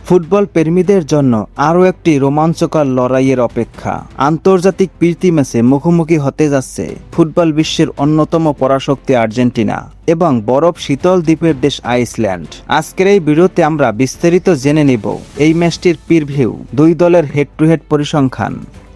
Football প্রেমীদের জন্য আরও একটি রোমাঞ্চকর লড়াইয়ের অপেক্ষা। আন্তর্জাতিক প্রীতি ম্যাচে মুখোমুখি হতে যাচ্ছে ফুটবল বিশ্বের অন্যতম পরাশক্তি আর্জেন্টিনা এবং বরফ শীতল দ্বীপের দেশ আইসল্যান্ড। আজকের এই ভিডিওতে আমরা বিস্তারিত জেনে নেব এই ম্যাচটির প্রিভিউ, দুই দলের হেড টু হেড পরিসংখ্যান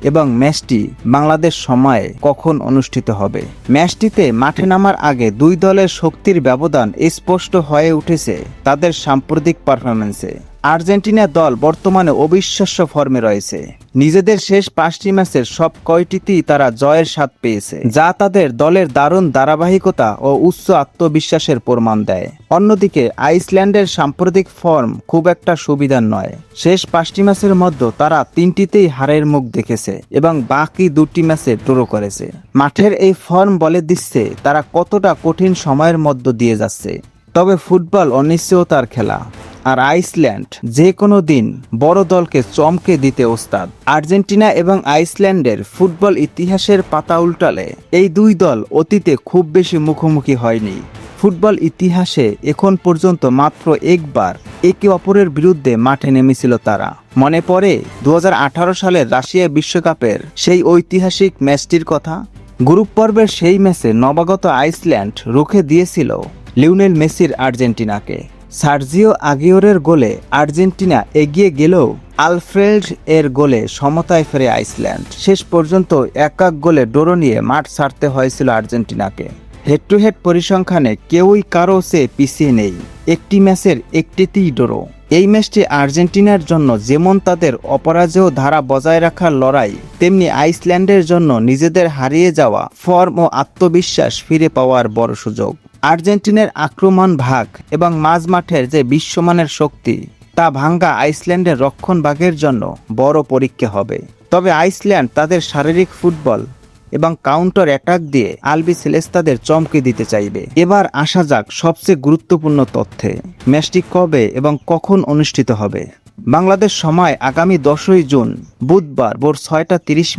এবং ম্যাচটি বাংলাদেশ সময়ে কখন অনুষ্ঠিত হবে। ম্যাচটিতে মাঠে নামার আগে দুই দলের শক্তির ব্যবধান স্পষ্ট হয়ে উঠেছে তাদের সাম্প্রতিক পারফরম্যান্সে। আর্জেন্টিনা দল বর্তমানে অবিশ্বাস্য ফর্মে রয়েছে। নিজেদের শেষ 5টি ম্যাচের সব কয়টিতেই তারা জয়ের স্বাদ পেয়েছে, যা তাদের দলের দারুণ ধারাবাহিকতা ও উচ্চ আত্মবিশ্বাসের প্রমাণ দেয়। অন্যদিকে আইসল্যান্ডের সাম্প্রতিক ফর্ম খুব একটা সুবিধার নয়। শেষ 5টি ম্যাচের মধ্যে তারা 3টিতেই হারের মুখ দেখেছে এবং বাকি 2টি ম্যাচে ড্র করেছে। মাঠের এই ফর্ম বলে দিচ্ছে তারা কতটা কঠিন সময়ের মধ্য দিয়ে যাচ্ছে। তবে ফুটবল অনিশ্চয়তার খেলা, আর আইসল্যান্ড যে কোনো দিন বড় দলকে চমকে দিতে ওস্তাদ। আর্জেন্টিনা এবং আইসল্যান্ডের ফুটবল ইতিহাসের পাতা উল্টালে এই দুই দল অতীতে খুব বেশি মুখোমুখি হয়নি। ফুটবল ইতিহাসে এখন পর্যন্ত মাত্র একবার একে অপরের বিরুদ্ধে মাঠে নেমেছিল তারা। মনে পড়ে 2018 সালের রাশিয়া বিশ্বকাপের সেই ঐতিহাসিক ম্যাচটির কথা। গ্রুপ পর্বের সেই ম্যাচে নবাগত আইসল্যান্ড রুখে দিয়েছিল লিওনেল মেসির আর্জেন্টিনাকে। সার্জিও আগিওরের গোলে আর্জেন্টিনা এগিয়ে গেলেও আলফ্রেড এর গোলে সমতায় ফেরে আইসল্যান্ড। শেষ পর্যন্ত এক গোলে ড্র নিয়ে মাঠ ছাড়তে হয়েছিল আর্জেন্টিনাকে। হেড টু হেড পরিসংখ্যানে কেউই কারো চেয়ে পিছিয়ে নেই, একটি ম্যাচের একটিতেই ড্র। এই ম্যাচটি আর্জেন্টিনার জন্য যেমন তাদের অপরাজেয় ধারা বজায় রাখার লড়াই, তেমনি আইসল্যান্ডের জন্য নিজেদের হারিয়ে যাওয়া ফর্ম ও আত্মবিশ্বাস ফিরে পাওয়ার বড় সুযোগ। আর্জেন্টিনার আক্রমণ ভাগ এবং মাঝমাঠের যে বিশ্বমানের শক্তি, তা ভাঙ্গা আইসল্যান্ডের রক্ষণভাগের জন্য বড় পরীক্ষা হবে। তবে আইসল্যান্ড তাদের শারীরিক ফুটবল এবং কাউন্টার অ্যাটাক দিয়ে আলবিসেলেস্তাদের চমকে দিতে চাইবে। এবার আসা যাক সবচেয়ে গুরুত্বপূর্ণ তথ্যে। ম্যাচটি কবে এবং কখন অনুষ্ঠিত হবে। বাংলাদেশ সময় আগামী 10ই জুন বুধবার ভোর 6টা 30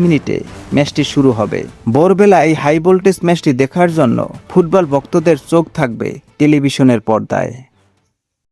ম্যাচটি শুরু হবে। ভোরবেলা এই হাই ভোল্টেজ ম্যাচটি দেখার জন্য ফুটবল ভক্তদের চোখ থাকবে টেলিভিশনের পর্দায়।